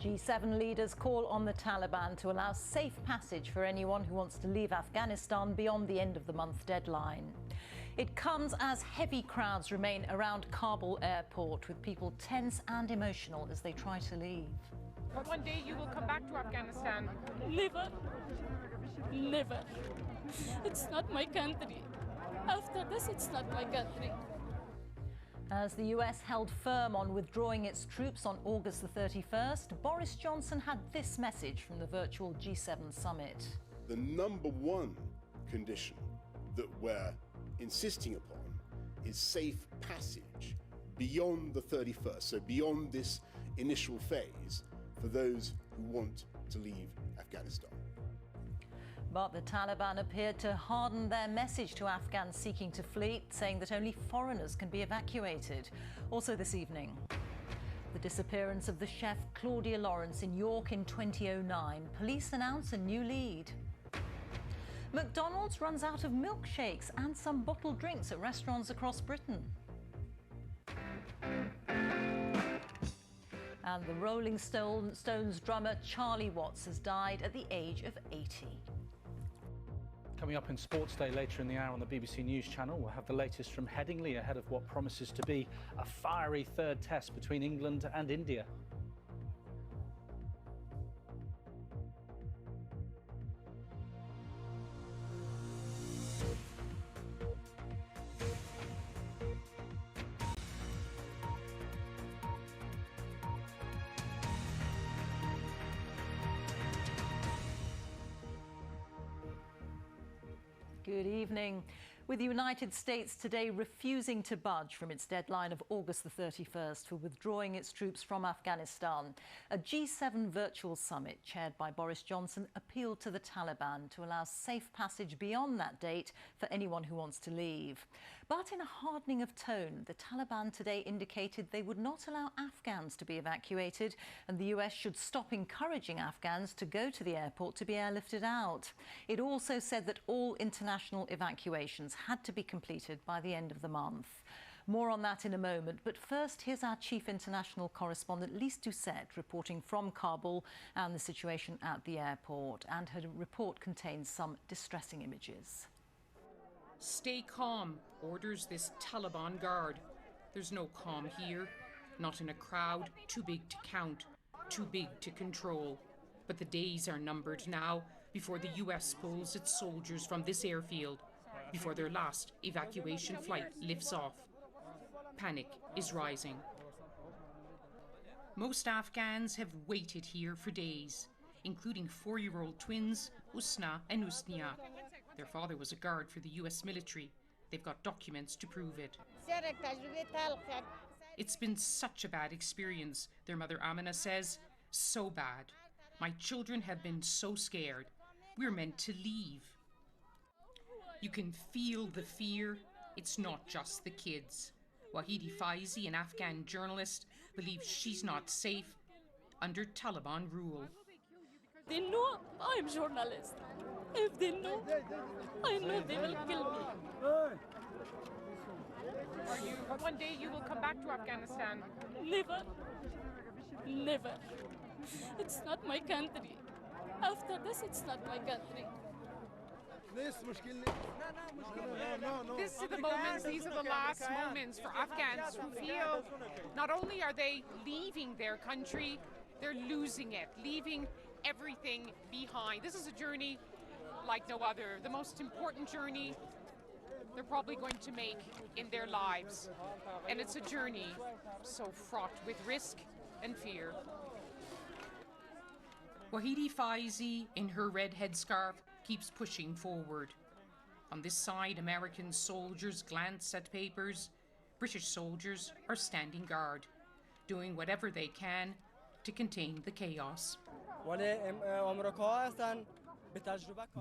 G7 leaders call on the Taliban to allow safe passage for anyone who wants to leave Afghanistan beyond the end of the month deadline. It comes as heavy crowds remain around Kabul airport, with people tense and emotional as they try to leave. One day you will come back to Afghanistan. Never. Never. It's not my country. After this, it's not my country. As the US held firm on withdrawing its troops on August the 31st, Boris Johnson had this message from the virtual G7 summit. The number one condition that we're insisting upon is safe passage beyond the 31st, so beyond this initial phase, for those who want to leave Afghanistan. But the Taliban appeared to harden their message to Afghans seeking to flee, saying that only foreigners can be evacuated. Also this evening, the disappearance of the chef Claudia Lawrence in York in 2009. Police announce a new lead. McDonald's runs out of milkshakes and some bottled drinks at restaurants across Britain. And the Rolling Stones drummer Charlie Watts has died at the age of 80. Coming up in Sports Day later in the hour on the BBC News Channel, we'll have the latest from Headingley ahead of what promises to be a fiery third test between England and India. Good evening. With the United States today refusing to budge from its deadline of August the 31st for withdrawing its troops from Afghanistan, a G7 virtual summit chaired by Boris Johnson appealed to the Taliban to allow safe passage beyond that date for anyone who wants to leave. But in a hardening of tone, the Taliban today indicated they would not allow Afghans to be evacuated, and the US should stop encouraging Afghans to go to the airport to be airlifted out. It also said that all international evacuations had to be completed by the end of the month. More on that in a moment, but first here's our chief international correspondent Lise Doucette reporting from Kabul and the situation at the airport, and her report contains some distressing images. Stay calm, orders this Taliban guard. There's no calm here, not in a crowd too big to count, too big to control. But the days are numbered now before the US pulls its soldiers from this airfield, before their last evacuation flight lifts off. Panic is rising. Most Afghans have waited here for days, including 4-year-old twins Usna and Usnia. Their father was a guard for the US military. They've got documents to prove it. It's been such a bad experience, their mother Amina says. So bad. My children have been so scared. We're meant to leave. You can feel the fear. It's not just the kids. Wahidi Faizi, an Afghan journalist, believes she's not safe under Taliban rule. They know I'm a journalist. If they know, I know they will kill me. One day you will come back to Afghanistan. Never. Never. It's not my country. After this, it's not my country. This is the moments, these are the last moments for Afghans who feel not only are they leaving their country, they're losing it, leaving everything behind. This is a journey like no other, the most important journey they're probably going to make in their lives. And it's a journey so fraught with risk and fear. Wahidi Faizi, in her red headscarf, keeps pushing forward. On this side, American soldiers glance at papers. British soldiers are standing guard, doing whatever they can to contain the chaos.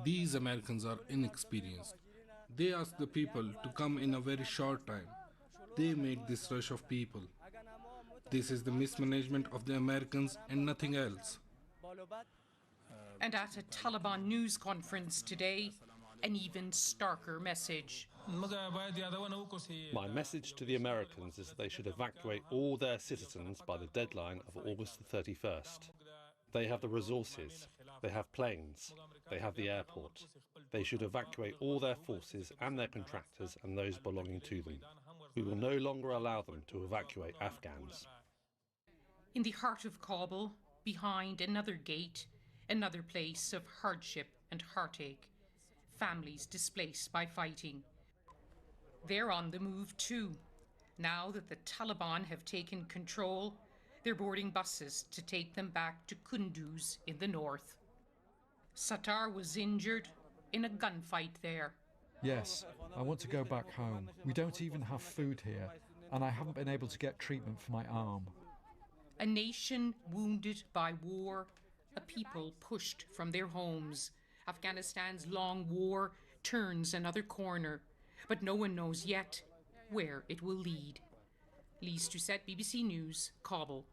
These Americans are inexperienced. They ask the people to come in a very short time. They make this rush of people. This is the mismanagement of the Americans and nothing else. And at a Taliban news conference today, an even starker message. My message to the Americans is that they should evacuate all their citizens by the deadline of August the 31st. They have the resources, they have planes, they have the airport. They should evacuate all their forces and their contractors and those belonging to them. We will no longer allow them to evacuate Afghans. In the heart of Kabul, behind another gate, another place of hardship and heartache, families displaced by fighting. They're on the move too. Now that the Taliban have taken control, they're boarding buses to take them back to Kunduz in the north. Sattar was injured in a gunfight there. Yes, I want to go back home. We don't even have food here, and I haven't been able to get treatment for my arm. A nation wounded by war, a people pushed from their homes. Afghanistan's long war turns another corner, but no one knows yet where it will lead. Lise Doucette, BBC News, Kabul.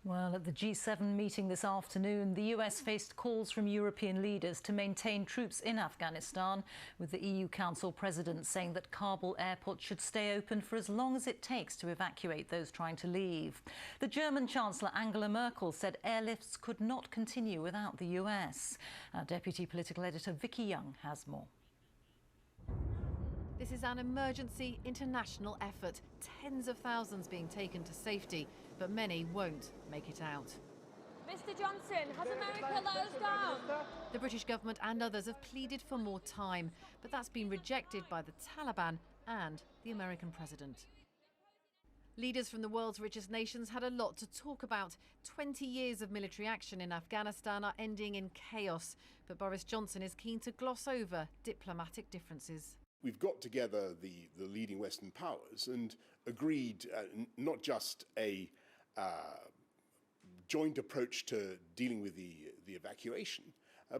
Well, at the G7 meeting this afternoon, the US faced calls from European leaders to maintain troops in Afghanistan, with the EU Council President saying that Kabul airport should stay open for as long as it takes to evacuate those trying to leave. The German Chancellor Angela Merkel said airlifts could not continue without the US. Our Deputy Political Editor Vicky Young has more. This is an emergency international effort, tens of thousands being taken to safety, but many won't make it out. Mr. Johnson, has America let us down? The British government and others have pleaded for more time, but that's been rejected by the Taliban and the American president. Leaders from the world's richest nations had a lot to talk about. 20 years of military action in Afghanistan are ending in chaos, but Boris Johnson is keen to gloss over diplomatic differences. We've got together the leading Western powers and agreed not just a joint approach to dealing with the evacuation,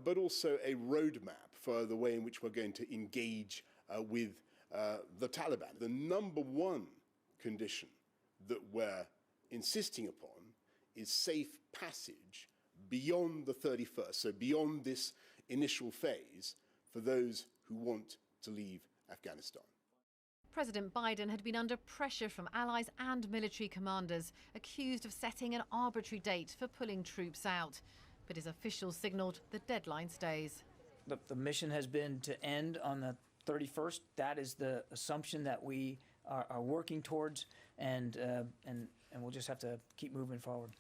but also a roadmap for the way in which we're going to engage with the Taliban. The number one condition that we're insisting upon is safe passage beyond the 31st, so beyond this initial phase, for those who want to leave Afghanistan. President Biden had been under pressure from allies and military commanders, accused of setting an arbitrary date for pulling troops out. But his officials signalled the deadline stays. The mission has been to end on the 31st. That is the assumption that we are working towards, and we'll just have to keep moving forward.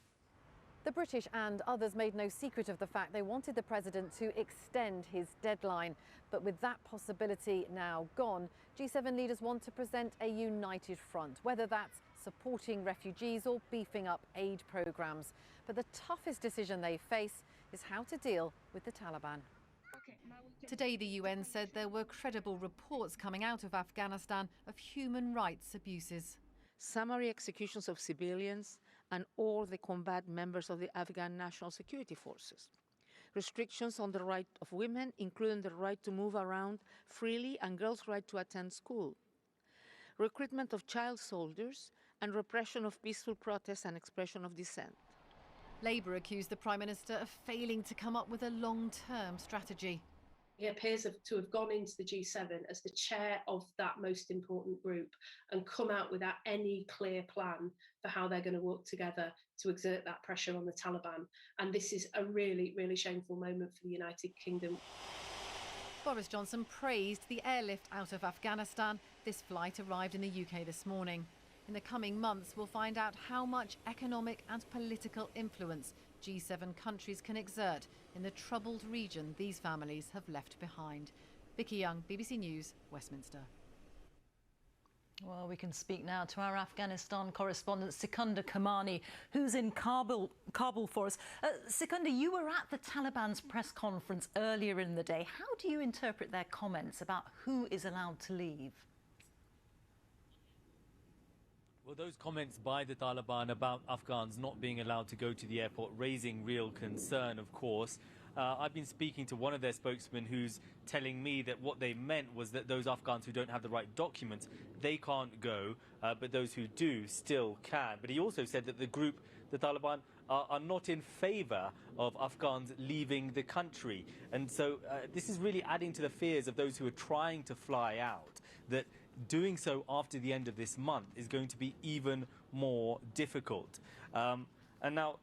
The British and others made no secret of the fact they wanted the president to extend his deadline. But with that possibility now gone, G7 leaders want to present a united front, whether that's supporting refugees or beefing up aid programmes. But the toughest decision they face is how to deal with the Taliban. Today, the UN said there were credible reports coming out of Afghanistan of human rights abuses. Summary executions of civilians and all the combat members of the Afghan National Security Forces. Restrictions on the right of women, including the right to move around freely and girls' right to attend school. Recruitment of child soldiers and repression of peaceful protests and expression of dissent. Labour accused the Prime Minister of failing to come up with a long-term strategy. He appears to have gone into the G7 as the chair of that most important group and come out without any clear plan for how they're going to work together to exert that pressure on the Taliban. And this is a really, really shameful moment for the United Kingdom. Boris Johnson praised the airlift out of Afghanistan. This flight arrived in the UK this morning. In the coming months, we'll find out how much economic and political influence G7 countries can exert in the troubled region these families have left behind. Vicky Young, BBC News, Westminster. Well, we can speak now to our Afghanistan correspondent Sikandar Kamani, who's in Kabul for us. Sikandar, you were at the Taliban's press conference earlier in the day. How do you interpret their comments about who is allowed to leave? Well, those comments by the Taliban about Afghans not being allowed to go to the airport raising real concern, of course. I've been speaking to one of their spokesmen who's telling me that what they meant was that those Afghans who don't have the right documents, they can't go, but those who do still can. But he also said that the group, the Taliban, are not in favour of Afghans leaving the country. And so this is really adding to the fears of those who are trying to fly out, that doing so after the end of this month is going to be even more difficult. And now,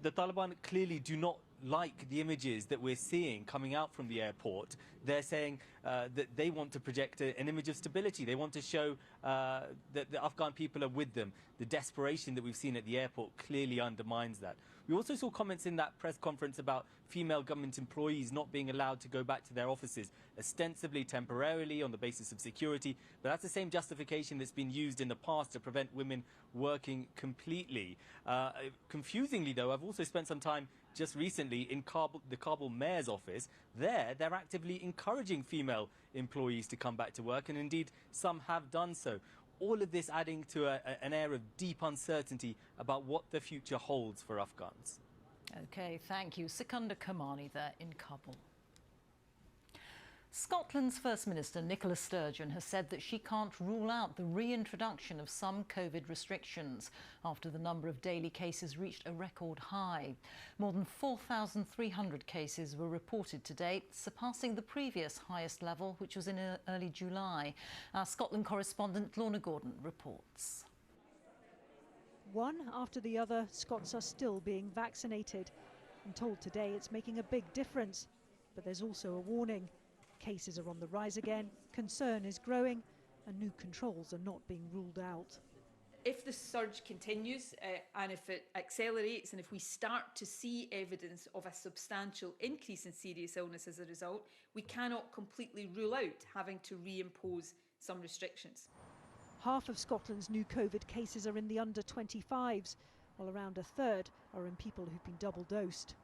the Taliban clearly do not like the images that we're seeing coming out from the airport. They're saying that they want to project an image of stability. They want to show that the Afghan people are with them. The desperation that we've seen at the airport clearly undermines that. We also saw comments in that press conference about female government employees not being allowed to go back to their offices, ostensibly temporarily on the basis of security, but that's the same justification that's been used in the past to prevent women working completely. Confusingly, though, I've also spent some time just recently in Kabul, the Kabul mayor's office. They're actively encouraging female employees to come back to work, and indeed some have done so. All of this adding to an air of deep uncertainty about what the future holds for Afghans. OK, thank you. Sikandar Kamani there in Kabul. Scotland's First Minister Nicola Sturgeon has said that she can't rule out the reintroduction of some COVID restrictions after the number of daily cases reached a record high. More than 4,300 cases were reported to date, surpassing the previous highest level, which was in early July. Our Scotland correspondent Lorna Gordon reports. One after the other, Scots are still being vaccinated. I'm told today it's making a big difference, but there's also a warning. Cases are on the rise again, concern is growing, and new controls are not being ruled out. If the surge continues and if it accelerates and if we start to see evidence of a substantial increase in serious illness as a result, we cannot completely rule out having to reimpose some restrictions. Half of Scotland's new COVID cases are in the under 25s, while around a third are in people who've been double dosed.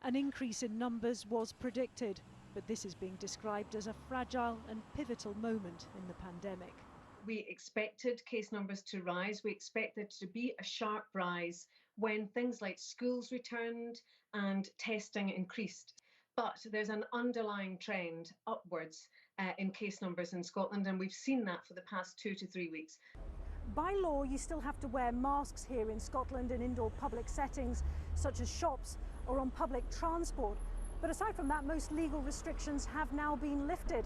An increase in numbers was predicted, but this is being described as a fragile and pivotal moment in the pandemic. We expected case numbers to rise. We expected to be a sharp rise when things like schools returned and testing increased. But there's an underlying trend upwards in case numbers in Scotland, and we've seen that for the past 2 to 3 weeks. By law, you still have to wear masks here in Scotland in indoor public settings, such as shops or on public transport. But aside from that, most legal restrictions have now been lifted.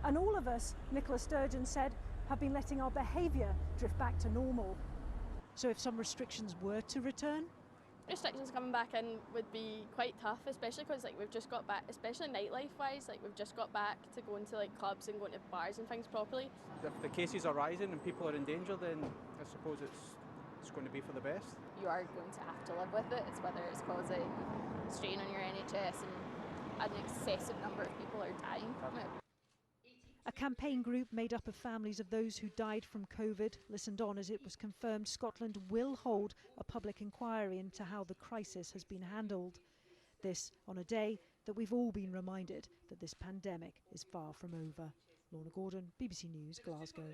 And all of us, Nicola Sturgeon said, have been letting our behaviour drift back to normal. So if some restrictions were to return? Restrictions coming back in would be quite tough, especially because we've just got back, especially nightlife wise, we've just got back to going to clubs and going to bars and things properly. If the cases are rising and people are in danger, then I suppose it's going to be for the best. You are going to have to live with it. It's whether it's causing strain on your NHS and an excessive number of people are dying from it. A campaign group made up of families of those who died from COVID listened on as it was confirmed Scotland will hold a public inquiry into how the crisis has been handled. This on a day that we've all been reminded that this pandemic is far from over. Lorna Gordon, BBC News, Glasgow.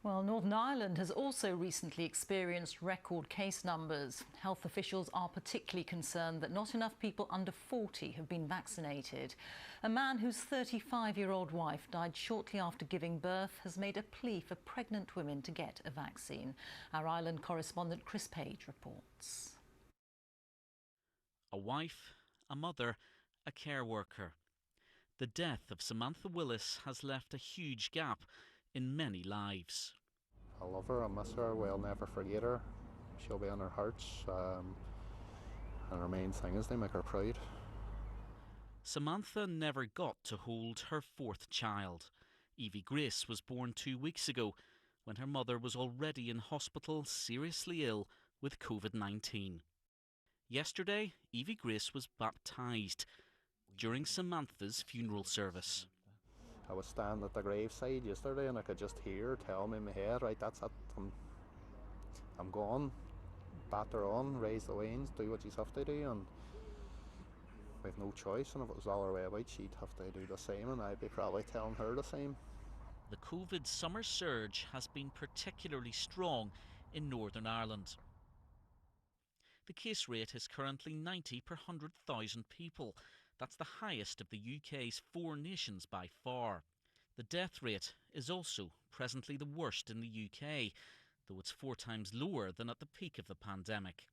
Well, Northern Ireland has also recently experienced record case numbers. Health officials are particularly concerned that not enough people under 40 have been vaccinated. A man whose 35-year-old wife died shortly after giving birth has made a plea for pregnant women to get a vaccine. Our Ireland correspondent Chris Page reports. A wife, a mother, a care worker. The death of Samantha Willis has left a huge gap in many lives. I love her, I miss her, we'll never forget her. She'll be in our hearts, and our main thing is they make her proud. Samantha never got to hold her fourth child. Evie Grace was born 2 weeks ago when her mother was already in hospital seriously ill with COVID-19. Yesterday, Evie Grace was baptised during Samantha's funeral service. I was standing at the graveside yesterday and I could just hear her tell me in my head, right, that's it, I'm gone, batter on, raise the wains, do what you have to do, and we've no choice, and if it was all our way about, she'd have to do the same, and I'd be probably telling her the same. The COVID summer surge has been particularly strong in Northern Ireland. The case rate is currently 90 per 100,000 people. That's the highest of the UK's 4 nations by far. The death rate is also presently the worst in the UK, though it's 4 times lower than at the peak of the pandemic.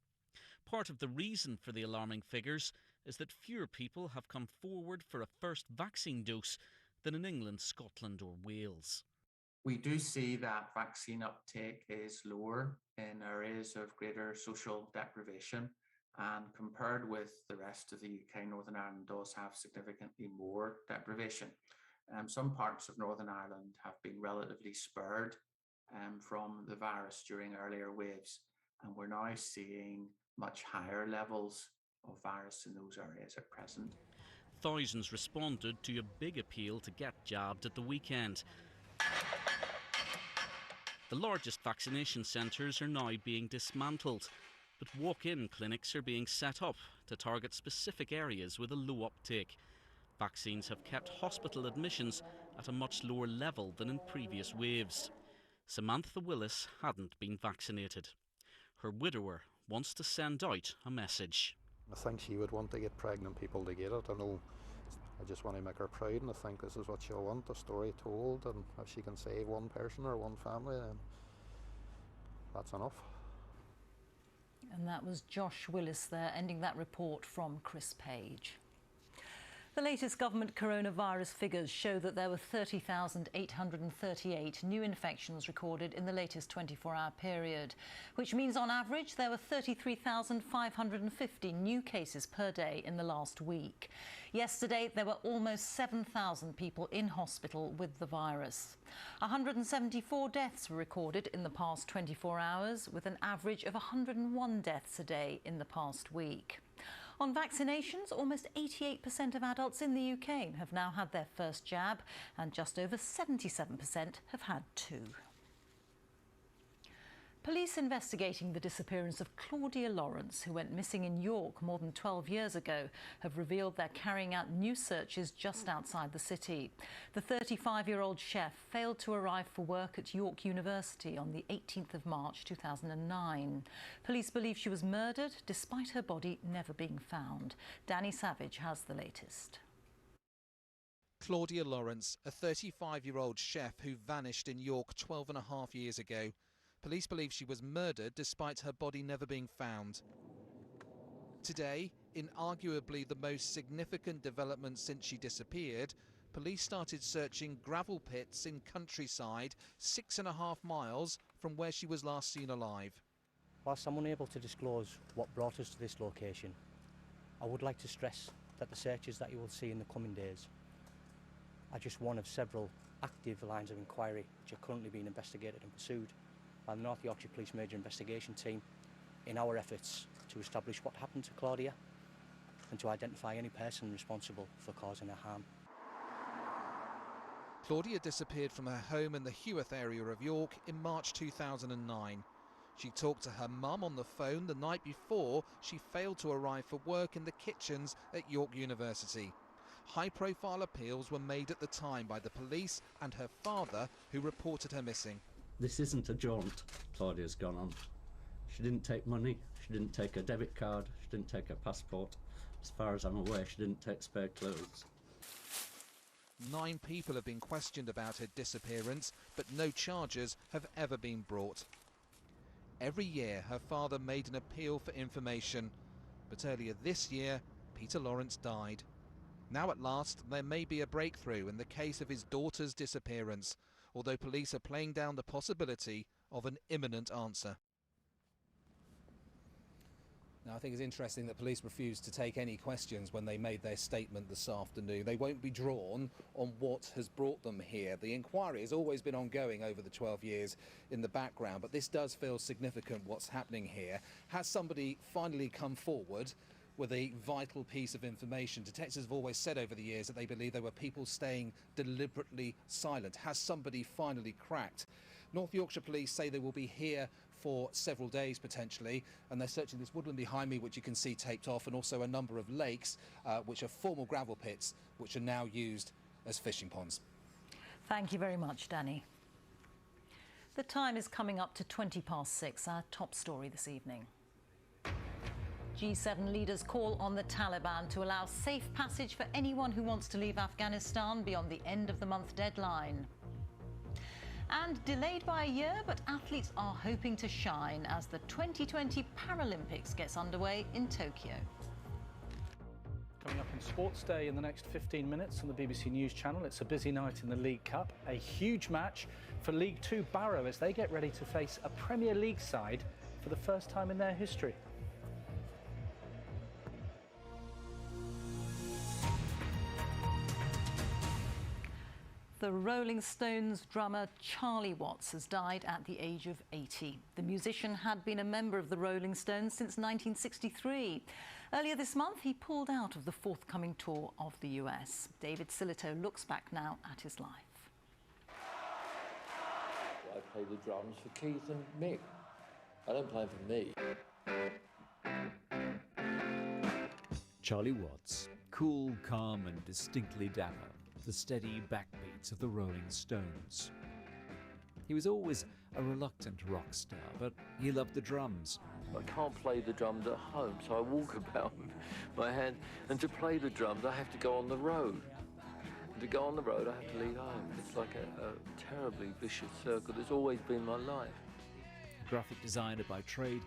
Part of the reason for the alarming figures is that fewer people have come forward for a first vaccine dose than in England, Scotland or Wales. We do see that vaccine uptake is lower in areas of greater social deprivation, and compared with the rest of the UK, Northern Ireland does have significantly more deprivation. Some parts of Northern Ireland have been relatively spared from the virus during earlier waves, and we're now seeing much higher levels of virus in those areas at present. Thousands responded to a big appeal to get jabbed at the weekend. The largest vaccination centres are now being dismantled, but walk-in clinics are being set up to target specific areas with a low uptake. Vaccines have kept hospital admissions at a much lower level than in previous waves. Samantha Willis hadn't been vaccinated. Her widower wants to send out a message. I think she would want to get pregnant people to get it. I just want to make her proud, and I think this is what she'll want, a story told, and if she can save one person or one family, then that's enough. And that was Josh Willis there, ending that report from Chris Page. The latest government coronavirus figures show that there were 30,838 new infections recorded in the latest 24-hour period, which means on average there were 33,550 new cases per day in the last week. Yesterday there were almost 7,000 people in hospital with the virus. 174 deaths were recorded in the past 24 hours, with an average of 101 deaths a day in the past week. On vaccinations, almost 88% of adults in the UK have now had their first jab, and just over 77% have had two. Police investigating the disappearance of Claudia Lawrence, who went missing in York more than 12 years ago, have revealed they're carrying out new searches just outside the city. The 35-year-old chef failed to arrive for work at York University on the 18th of March 2009. Police believe she was murdered despite her body never being found. Danny Savage has the latest. Claudia Lawrence, a 35-year-old chef who vanished in York 12.5 years ago. Police believe she was murdered despite her body never being found. Today, in arguably the most significant development since she disappeared, police started searching gravel pits in countryside 6.5 miles from where she was last seen alive. Whilst I'm unable to disclose what brought us to this location, I would like to stress that the searches that you will see in the coming days are just one of several active lines of inquiry which are currently being investigated and pursued by the North Yorkshire Police Major Investigation Team in our efforts to establish what happened to Claudia and to identify any person responsible for causing her harm. Claudia disappeared from her home in the Heworth area of York in March 2009. She talked to her mum on the phone the night before she failed to arrive for work in the kitchens at York University. High-profile appeals were made at the time by the police and her father, who reported her missing. This isn't a jaunt Claudia's gone on. She didn't take money, she didn't take a debit card, she didn't take a passport. As far as I'm aware, she didn't take spare clothes. 9 people have been questioned about her disappearance, but no charges have ever been brought. Every year, her father made an appeal for information, but earlier this year, Peter Lawrence died. Now at last, there may be a breakthrough in the case of his daughter's disappearance, although police are playing down the possibility of an imminent answer. Now, I think it's interesting that police refused to take any questions when they made their statement this afternoon. They won't be drawn on what has brought them here. The inquiry has always been ongoing over the 12 years in the background, but this does feel significant, what's happening here. Has somebody finally come forward with a vital piece of information? Detectives have always said over the years that they believe there were people staying deliberately silent. Has somebody finally cracked? North Yorkshire Police say they will be here for several days potentially, and they're searching this woodland behind me, which you can see taped off, and also a number of lakes, which are formal gravel pits, which are now used as fishing ponds. Thank you very much, Danny. The time is coming up to 6:20, our top story this evening. G7 leaders call on the Taliban to allow safe passage for anyone who wants to leave Afghanistan beyond the end of the month deadline. And delayed by a year, but athletes are hoping to shine as the 2020 Paralympics gets underway in Tokyo. Coming up on Sports Day in the next 15 minutes on the BBC News Channel, it's a busy night in the League Cup. A huge match for League Two Barrow as they get ready to face a Premier League side for the first time in their history. The Rolling Stones drummer Charlie Watts has died at the age of 80. The musician had been a member of the Rolling Stones since 1963. Earlier this month, he pulled out of the forthcoming tour of the US. David Silito looks back now at his life. I play the drums for Keith and Mick. I don't play for me. Charlie Watts, cool, calm and distinctly dapper, the steady backbeats of the Rolling Stones. He was always a reluctant rock star, but he loved the drums. I can't play the drums at home, so I walk about with my hand. And to play the drums, I have to go on the road. And to go on the road, I have to leave home. It's like a terribly vicious circle. It's always been my life. A graphic designer by trade,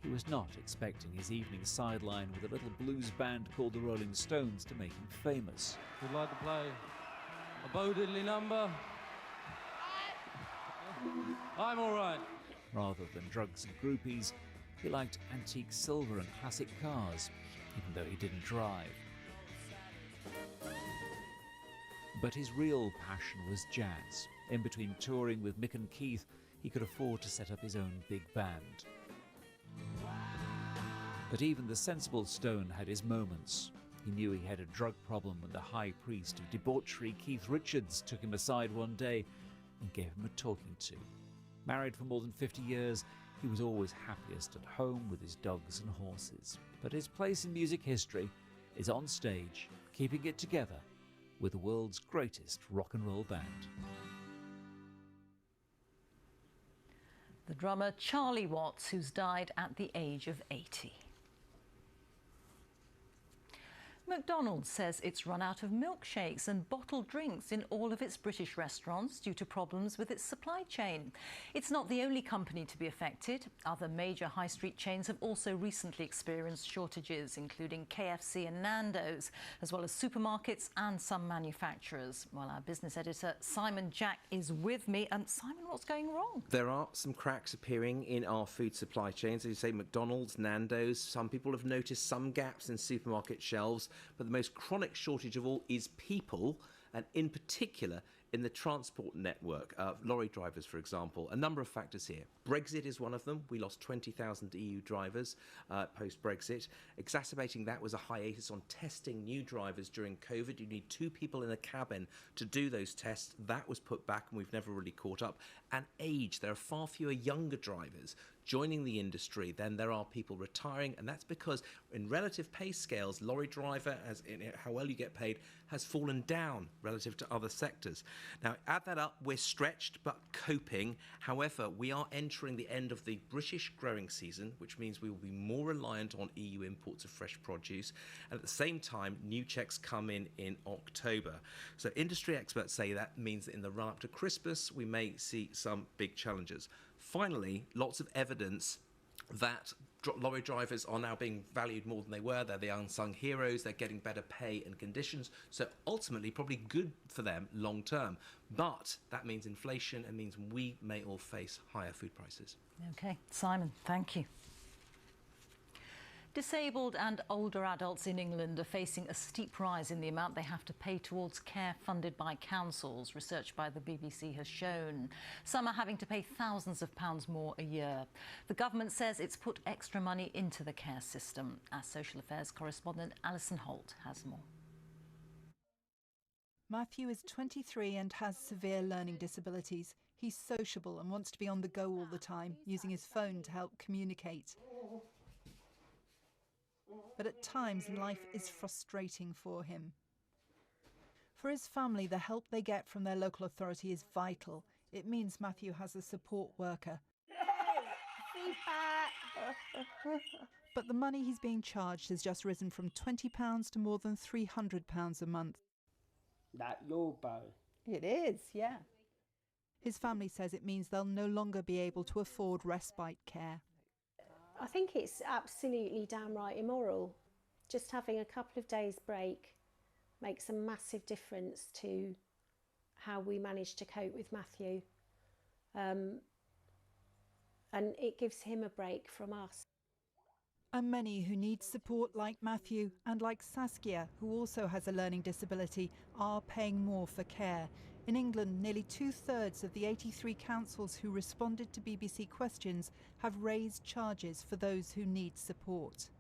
he was not expecting his evening sideline with a little blues band called the Rolling Stones to make him famous. We'd like to play a Bo Diddley number. I'm all right. Rather than drugs and groupies, he liked antique silver and classic cars, even though he didn't drive. But his real passion was jazz. In between touring with Mick and Keith, he could afford to set up his own big band. But even the sensible Stone had his moments. He knew he had a drug problem when the high priest of debauchery, Keith Richards, took him aside one day and gave him a talking to. Married for more than 50 years, he was always happiest at home with his dogs and horses. But his place in music history is on stage, keeping it together with the world's greatest rock and roll band. The drummer Charlie Watts, who's died at the age of 80. McDonald's says it's run out of milkshakes and bottled drinks in all of its British restaurants due to problems with its supply chain. It's not the only company to be affected. Other major high street chains have also recently experienced shortages, including KFC and Nando's, as well as supermarkets and some manufacturers. Well, our business editor Simon Jack is with me. Simon, what's going wrong? There are some cracks appearing in our food supply chains. As you say, McDonald's, Nando's. Some people have noticed some gaps in supermarket shelves. But the most chronic shortage of all is people, and in particular in the transport network, lorry drivers, for example. A number of factors here. Brexit is one of them. We lost 20,000 EU drivers post-Brexit. Exacerbating that was a hiatus on testing new drivers during COVID. You need 2 people in a cabin to do those tests. That was put back and we've never really caught up. And age. There are far fewer younger drivers joining the industry than there are people retiring, and that's because in relative pay scales, lorry driver, as in how well you get paid, has fallen down relative to other sectors. Now, add that up, we're stretched but coping. However, we are entering the end of the British growing season, which means we will be more reliant on EU imports of fresh produce, and at the same time, new checks come in October. So industry experts say that means that in the run-up to Christmas, we may see some big challenges. Finally, lots of evidence that lorry drivers are now being valued more than they were. They're the unsung heroes. They're getting better pay and conditions. So ultimately, probably good for them long term. But that means inflation and means we may all face higher food prices. OK, Simon, thank you. Disabled and older adults in England are facing a steep rise in the amount they have to pay towards care funded by councils. Research by the BBC has shown. Some are having to pay thousands of pounds more a year. The government says it's put extra money into the care system. Our social affairs correspondent Alison Holt has more. Matthew is 23 and has severe learning disabilities. He's sociable and wants to be on the go all the time, using his phone to help communicate. But at times, life is frustrating for him. For his family, the help they get from their local authority is vital. It means Matthew has a support worker. But the money he's being charged has just risen from £20 to more than £300 a month. That your bow? It is, yeah. His family says it means they'll no longer be able to afford respite care. I think it's absolutely downright immoral Just having a couple of days break makes a massive difference to how we manage to cope with Matthew. And it gives him a break from us. And many who need support like Matthew and like Saskia, who also has a learning disability, are paying more for care. In England, nearly 2/3 of the 83 councils who responded to BBC Questions have raised charges for those who need support.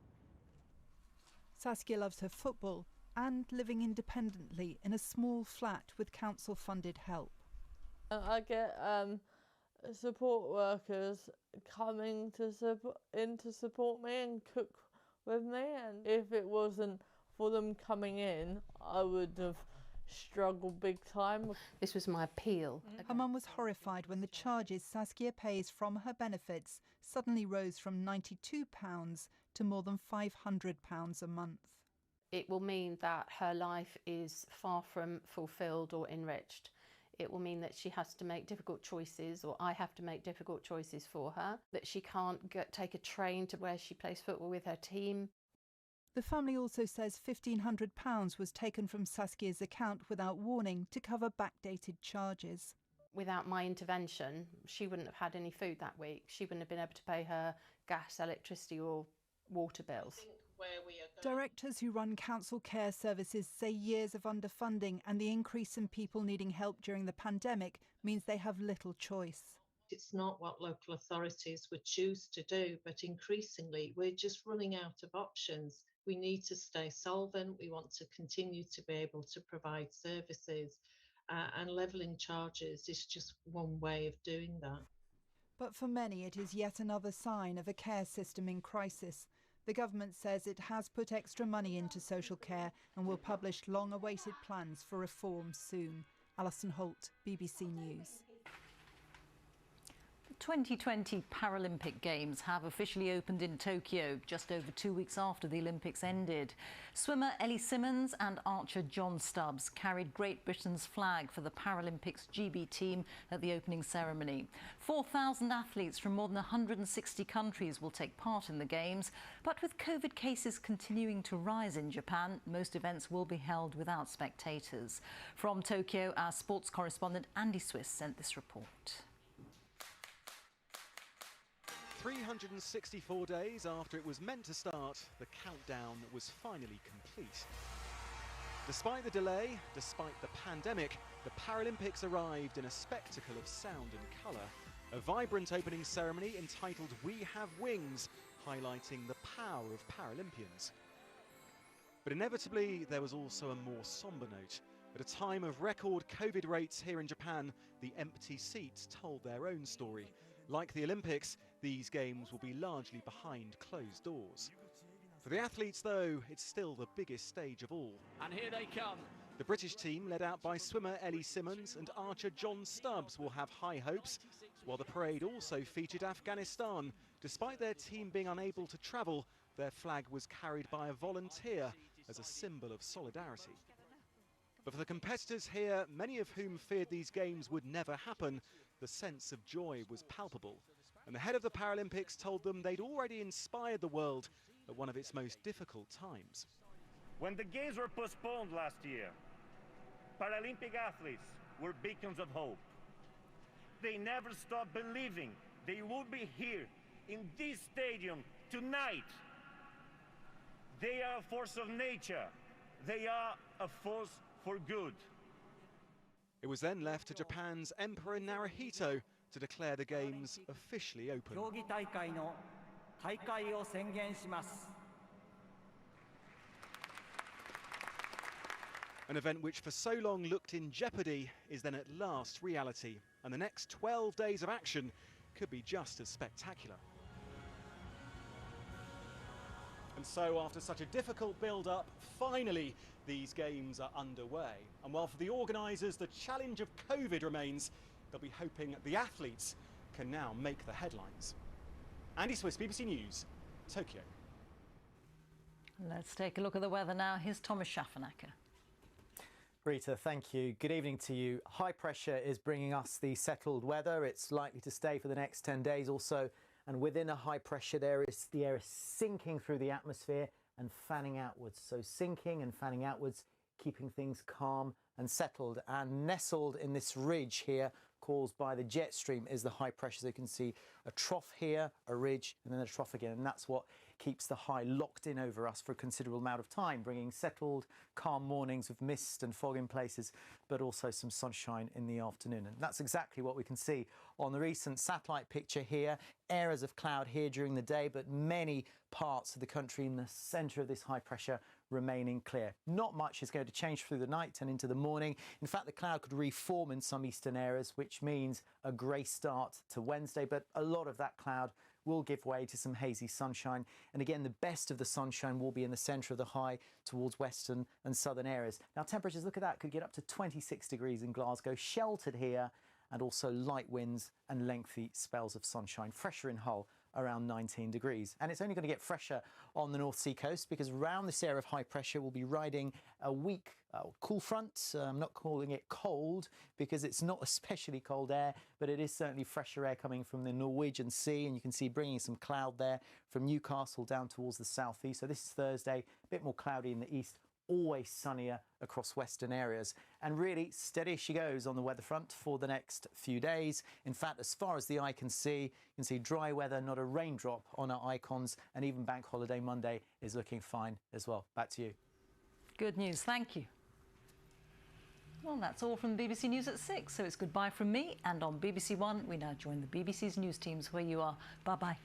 Saskia loves her football and living independently in a small flat with council-funded help. I get support workers coming to support me and cook with me, and if it wasn't for them coming in, I would have struggled big time. This was my appeal. Her mum was horrified when the charges Saskia pays from her benefits suddenly rose from £92 to more than £500 a month. It will mean that her life is far from fulfilled or enriched. It will mean that she has to make difficult choices, or I have to make difficult choices for her, that she can't take a train to where she plays football with her team. The family also says £1,500 was taken from Saskia's account without warning to cover backdated charges. Without my intervention, she wouldn't have had any food that week. She wouldn't have been able to pay her gas, electricity or water bills. Directors who run council care services say years of underfunding and the increase in people needing help during the pandemic means they have little choice. It's not what local authorities would choose to do, but increasingly we're just running out of options. We need to stay solvent. We want to continue to be able to provide services, and levelling charges is just one way of doing that. But for many, it is yet another sign of a care system in crisis. The government says it has put extra money into social care and will publish long-awaited plans for reform soon. Alison Holt, BBC News. The 2020 Paralympic Games have officially opened in Tokyo just over 2 weeks after the Olympics ended. Swimmer Ellie Simmonds and archer John Stubbs carried Great Britain's flag for the Paralympics GB team at the opening ceremony. 4,000 athletes from more than 160 countries will take part in the Games, but with COVID cases continuing to rise in Japan, most events will be held without spectators. From Tokyo, our sports correspondent Andy Swiss sent this report. 364 days after it was meant to start, the countdown was finally complete. Despite the delay, despite the pandemic, the Paralympics arrived in a spectacle of sound and colour. A vibrant opening ceremony entitled We Have Wings, highlighting the power of Paralympians. But inevitably, there was also a more sombre note. At a time of record COVID rates here in Japan, the empty seats told their own story. Like the Olympics, these games will be largely behind closed doors. For the athletes, though, it's still the biggest stage of all. And here they come. The British team, led out by swimmer Ellie Simmonds and archer John Stubbs, will have high hopes, while the parade also featured Afghanistan. Despite their team being unable to travel, their flag was carried by a volunteer as a symbol of solidarity. But for the competitors here, many of whom feared these games would never happen, the sense of joy was palpable. And the head of the Paralympics told them they'd already inspired the world at one of its most difficult times. When the Games were postponed last year, Paralympic athletes were beacons of hope. They never stopped believing they would be here in this stadium tonight. They are a force of nature. They are a force for good. It was then left to Japan's Emperor Naruhito to declare the Games officially open. An event which for so long looked in jeopardy is then at last reality, and the next 12 days of action could be just as spectacular. And so, after such a difficult build-up, finally these games are underway. And while for the organisers the challenge of COVID remains, they'll be hoping the athletes can now make the headlines. Andy Swiss, BBC News, Tokyo. Let's take a look at the weather now. Here's Thomas Schaffenacker. Reeta, thank you. Good evening to you. High pressure is bringing us the settled weather. It's likely to stay for the next 10 days or so. And within a high pressure, the air is sinking through the atmosphere and fanning outwards. So sinking and fanning outwards, keeping things calm and settled. And nestled in this ridge here, caused by the jet stream, is the high pressure. So you can see a trough here, a ridge, and then a trough again. And that's what keeps the high locked in over us for a considerable amount of time, bringing settled, calm mornings with mist and fog in places, but also some sunshine in the afternoon. And that's exactly what we can see on the recent satellite picture here. Areas of cloud here during the day, but many parts of the country in the centre of this high pressure remaining clear. Not much is going to change through the night and into the morning. In fact, the cloud could reform in some eastern areas, which means a grey start to Wednesday, but a lot of that cloud will give way to some hazy sunshine. And again, the best of the sunshine will be in the centre of the high towards western and southern areas. Now, temperatures, look at that, could get up to 26 degrees in Glasgow, sheltered here, and also light winds and lengthy spells of sunshine. Fresher in Hull, around 19 degrees. And it's only going to get fresher on the North Sea coast, because around this area of high pressure we'll be riding a weak cool front. I'm not calling it cold because it's not especially cold air, but it is certainly fresher air coming from the Norwegian Sea, and you can see bringing some cloud there from Newcastle down towards the southeast. So this is Thursday, a bit more cloudy in the east, always sunnier across western areas, and really steady she goes on the weather front for the next few days. In fact, as far as the eye can see, you can see dry weather, not a raindrop on our icons, and even Bank Holiday Monday is looking fine as well. Back to you. Good news, thank you. Well, that's all from BBC News at 6, so it's goodbye from me, and on BBC One we now join the BBC's news teams where you are. Bye-bye.